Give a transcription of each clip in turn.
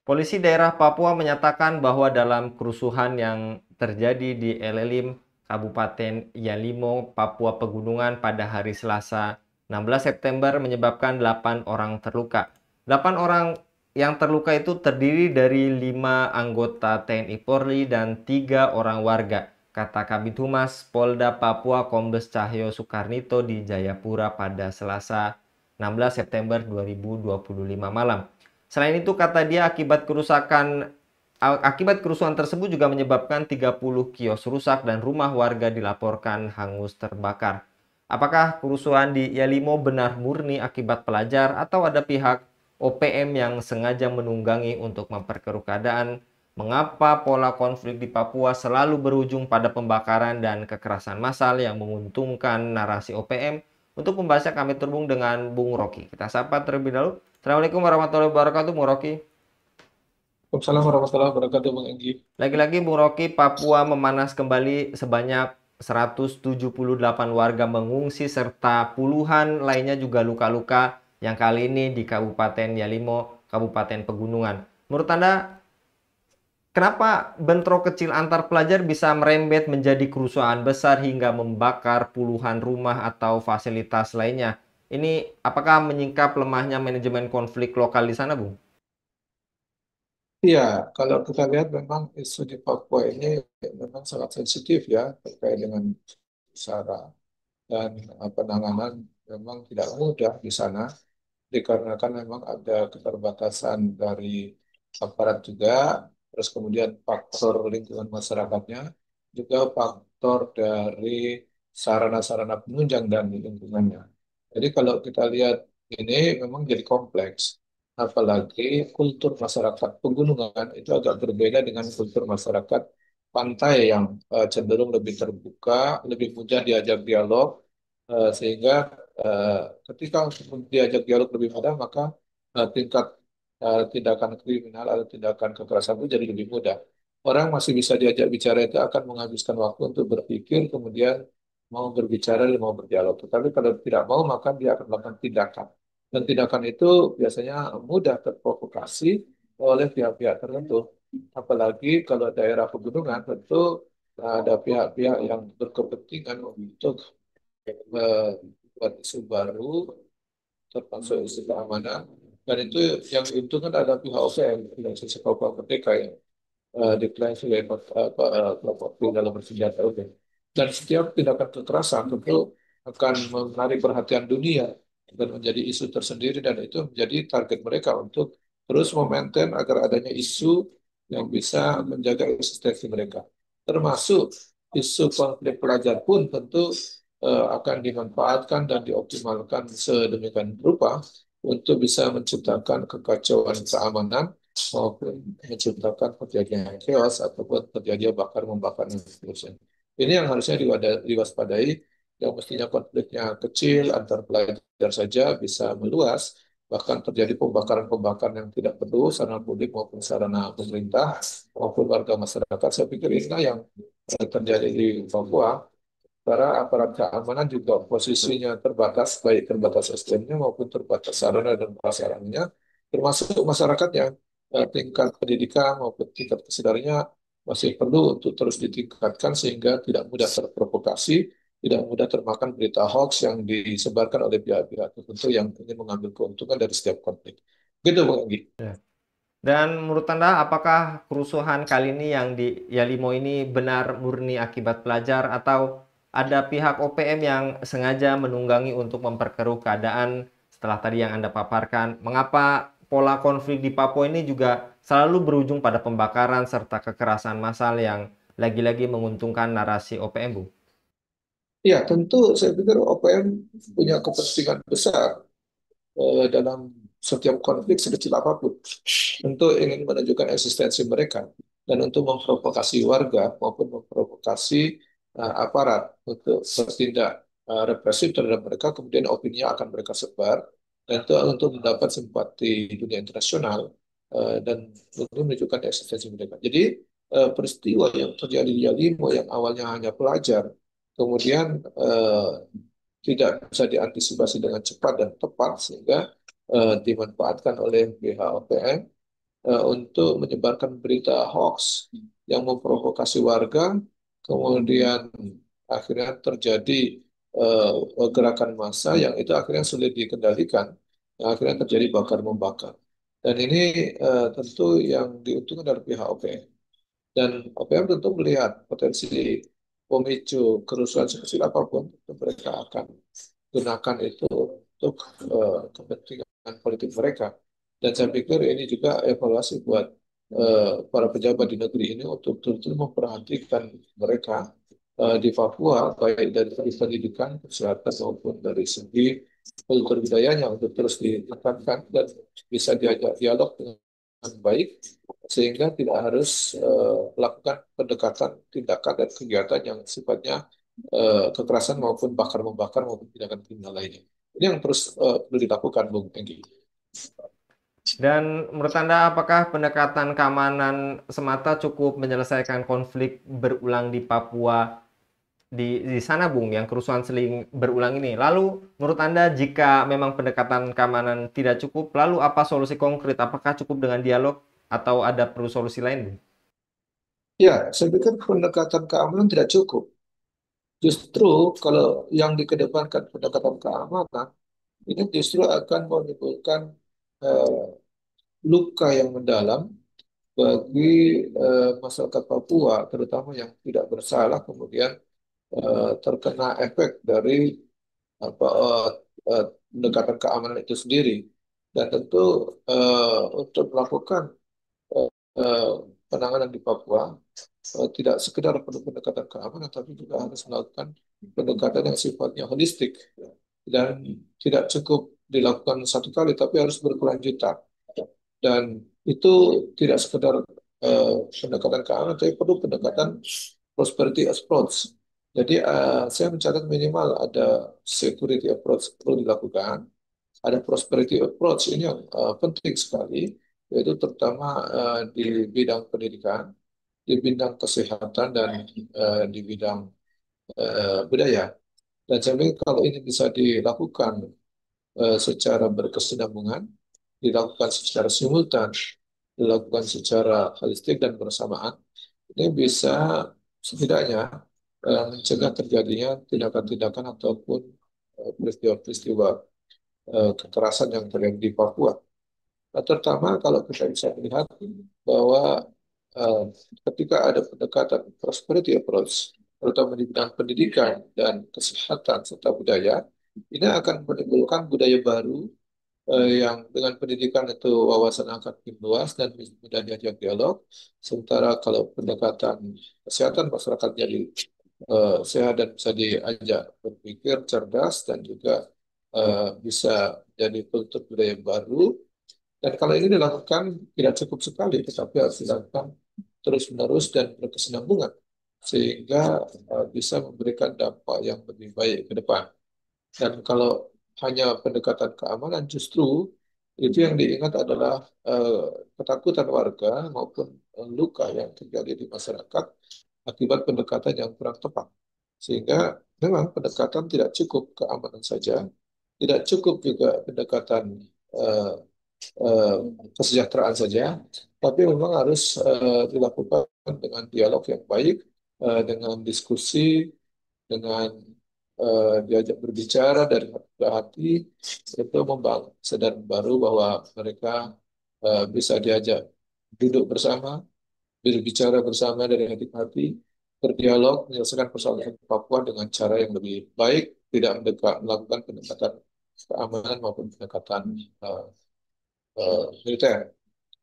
Polisi daerah Papua menyatakan bahwa dalam kerusuhan yang terjadi di Elelim, Kabupaten Yalimo, Papua Pegunungan pada hari Selasa 16 September menyebabkan 8 orang terluka. 8 orang yang terluka itu terdiri dari 5 anggota TNI Polri dan 3 orang warga, kata Kabid Humas Polda Papua Kombes Cahyo Soekarnito di Jayapura pada Selasa 16 September 2025 malam. Selain itu, kata dia, akibat kerusuhan tersebut juga menyebabkan 30 kios rusak dan rumah warga dilaporkan hangus terbakar. Apakah kerusuhan di Yalimo benar murni akibat pelajar atau ada pihak OPM yang sengaja menunggangi untuk memperkeruh keadaan? Mengapa pola konflik di Papua selalu berujung pada pembakaran dan kekerasan massal yang menguntungkan narasi OPM? Untuk membahasnya kami terhubung dengan Bung Rocky. Kita sapa terlebih dahulu. Assalamualaikum warahmatullahi wabarakatuh, Bung Rocky. Waalaikumsalam warahmatullahi wabarakatuh, Bang Enggi. Lagi-lagi, Bung Rocky, Papua memanas kembali sebanyak 178 warga mengungsi serta puluhan lainnya juga luka-luka yang kali ini di Kabupaten Yalimo, Kabupaten Pegunungan. Menurut Anda, kenapa bentrok kecil antar pelajar bisa merembet menjadi kerusuhan besar hingga membakar puluhan rumah atau fasilitas lainnya? Ini apakah menyingkap lemahnya manajemen konflik lokal di sana, Bung? Iya, kalau kita lihat memang isu di Papua ini memang sangat sensitif ya terkait dengan SARA dan penanganan memang tidak mudah di sana dikarenakan memang ada keterbatasan dari aparat juga, terus kemudian faktor lingkungan masyarakatnya, juga faktor dari sarana-sarana penunjang dan lingkungannya. Jadi kalau kita lihat ini memang jadi kompleks. Apalagi kultur masyarakat pegunungan itu agak berbeda dengan kultur masyarakat pantai yang cenderung lebih terbuka, lebih mudah diajak dialog, sehingga eh, ketika untuk diajak dialog lebih mudah, maka tingkat tindakan kriminal atau tindakan kekerasan itu jadi lebih mudah. Orang masih bisa diajak bicara itu akan menghabiskan waktu untuk berpikir, kemudian mau berbicara dan mau berdialog. Tetapi kalau tidak mau, maka dia akan melakukan tindakan. Dan tindakan itu biasanya mudah terprovokasi oleh pihak-pihak tertentu. Apalagi kalau daerah pegunungan, tentu ada pihak-pihak yang berkepentingan untuk membuat isu baru, termasuk isu keamanan. Dan itu yang diuntungkan adalah pihak OPM, yang sisi Papua Merdeka yang diklaim sebagai kelompok dalam bersenjata. Dan setiap tindakan kekerasan tentu akan menarik perhatian dunia dan menjadi isu tersendiri, dan itu menjadi target mereka untuk terus memaintain agar adanya isu yang bisa menjaga eksistensi mereka. Termasuk isu konflik pelajar pun tentu akan dimanfaatkan dan dioptimalkan sedemikian rupa untuk bisa menciptakan kekacauan keamanan maupun menciptakan terjadinya chaos ataupun terjadinya bakar membakar dan seterusnya. Ini yang harusnya diwaspadai, yang mestinya konfliknya kecil antar pelajar saja bisa meluas, bahkan terjadi pembakaran-pembakaran yang tidak perlu sarana publik maupun sarana pemerintah maupun warga masyarakat. Saya pikir inilah yang terjadi di Papua. Para aparat keamanan juga posisinya terbatas, baik terbatas SDM-nya maupun terbatas sarana dan prasarannya, termasuk masyarakatnya. Tingkat pendidikan maupun tingkat kesadarannya masih perlu untuk terus ditingkatkan sehingga tidak mudah terprovokasi, tidak mudah termakan berita hoax yang disebarkan oleh pihak-pihak tertentu yang ingin mengambil keuntungan dari setiap konflik. Gitu, Bang Anggi. Ya. Dan menurut Anda, apakah kerusuhan kali ini yang di Yalimo ini benar murni akibat pelajar atau ada pihak OPM yang sengaja menunggangi untuk memperkeruh keadaan setelah tadi yang Anda paparkan? Mengapa pola konflik di Papua ini juga selalu berujung pada pembakaran serta kekerasan massal yang lagi-lagi menguntungkan narasi OPM, Bu? Ya, tentu saya pikir OPM punya kepentingan besar dalam setiap konflik sekecil apapun, tentu ingin menunjukkan eksistensi mereka dan untuk memprovokasi warga maupun memprovokasi aparat untuk bertindak represif terhadap mereka, kemudian opini akan mereka sebar dan itu untuk mendapat simpati dunia internasional dan untuk menunjukkan eksistensi mereka. Jadi peristiwa yang terjadi di Yalimo yang awalnya hanya pelajar, kemudian tidak bisa diantisipasi dengan cepat dan tepat sehingga dimanfaatkan oleh BHOPM untuk menyebarkan berita hoax yang memprovokasi warga, kemudian akhirnya terjadi gerakan massa yang itu akhirnya sulit dikendalikan, yang akhirnya terjadi bakar membakar. Dan ini tentu yang diuntungkan dari pihak OPM. Dan OPM tentu melihat potensi pemicu kerusuhan sekecil apapun, tentu mereka akan gunakan itu untuk kepentingan politik mereka. Dan saya pikir ini juga evaluasi buat para pejabat di negeri ini untuk betul-betul memperhatikan mereka di Papua, baik dari segi pendidikan, kesehatan maupun dari segi kultur budayanya untuk terus ditekankan dan bisa diajak dialog dengan baik sehingga tidak harus melakukan pendekatan tindakan dan kegiatan yang sifatnya kekerasan maupun bakar membakar maupun tindakan kriminal lainnya. Ini yang terus perlu dilakukan, Bung Enggi. Dan menurut Anda, apakah pendekatan keamanan semata cukup menyelesaikan konflik berulang di Papua di sana, Bung, yang kerusuhan seling berulang ini? Lalu, menurut Anda, jika memang pendekatan keamanan tidak cukup, lalu apa solusi konkret? Apakah cukup dengan dialog atau ada perlu solusi lain, Bung? Ya, saya pikir pendekatan keamanan tidak cukup. Justru kalau yang dikedepankan pendekatan keamanan, ini justru akan menimbulkan eh, luka yang mendalam bagi masyarakat Papua, terutama yang tidak bersalah, kemudian terkena efek dari apa, pendekatan keamanan itu sendiri. Dan tentu untuk melakukan eh, penanganan di Papua tidak sekedar perlu pendekatan keamanan, tapi juga harus melakukan pendekatan yang sifatnya holistik dan tidak cukup dilakukan satu kali, tapi harus berkelanjutan. Dan itu tidak sekedar pendekatan keamanan, tapi perlu pendekatan prosperity approach. Jadi saya mencatat minimal ada security approach perlu dilakukan, ada prosperity approach ini yang penting sekali, yaitu terutama di bidang pendidikan, di bidang kesehatan dan di bidang budaya. Dan saya pikir kalau ini bisa dilakukan secara berkesinambungan, dilakukan secara simultan, dilakukan secara holistik dan bersamaan, ini bisa setidaknya mencegah terjadinya tindakan-tindakan ataupun peristiwa-peristiwa kekerasan yang terjadi di Papua. Nah, terutama kalau kita bisa melihat bahwa eh, ketika ada pendekatan prosperity approach, terutama di bidang pendidikan dan kesehatan serta budaya, ini akan menimbulkan budaya baru yang dengan pendidikan itu wawasan akan makin luas dan mudah diajak dialog. Sementara kalau pendekatan kesehatan masyarakat jadi sehat dan bisa diajak berpikir cerdas dan juga bisa jadi kultur budaya baru. Dan kalau ini dilakukan tidak cukup sekali, tetapi harus dilakukan terus-menerus dan berkesinambungan sehingga bisa memberikan dampak yang lebih baik ke depan. Dan kalau hanya pendekatan keamanan, justru itu yang diingat adalah eh, ketakutan warga maupun luka yang terjadi di masyarakat akibat pendekatan yang kurang tepat. Sehingga memang pendekatan tidak cukup keamanan saja, tidak cukup juga pendekatan eh, eh, kesejahteraan saja, tapi memang harus dilakukan dengan dialog yang baik, dengan diskusi, dengan diajak berbicara dari hati ke hati, itu membangun kesadaran baru bahwa mereka bisa diajak duduk bersama, berbicara bersama dari hati ke hati, berdialog, menyelesaikan persoalan Papua dengan cara yang lebih baik, tidak melakukan pendekatan keamanan maupun pendekatan uh, militer,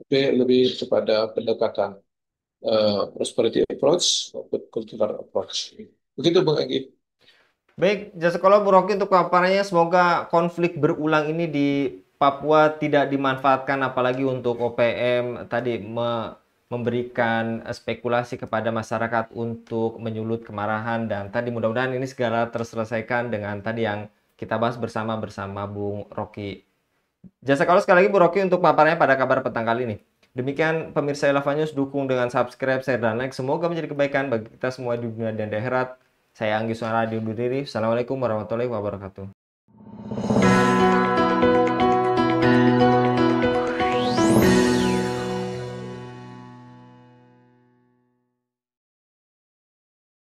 tapi lebih kepada pendekatan prosperity approach maupun cultural approach. Begitu Bang Egy. Baik, jasa kalau Bu Rocky untuk paparannya, semoga konflik berulang ini di Papua tidak dimanfaatkan apalagi untuk OPM tadi memberikan spekulasi kepada masyarakat untuk menyulut kemarahan, dan tadi mudah-mudahan ini segera terselesaikan dengan tadi yang kita bahas bersama Bung Rocky. Jasa kalau sekali lagi Bu Rocky untuk paparannya pada kabar petang kali ini. Demikian pemirsa Elava News, dukung dengan subscribe, share, dan like. Semoga menjadi kebaikan bagi kita semua di dunia dan di akhirat. Saya Anggi Suara undur diri. Assalamualaikum warahmatullahi wabarakatuh.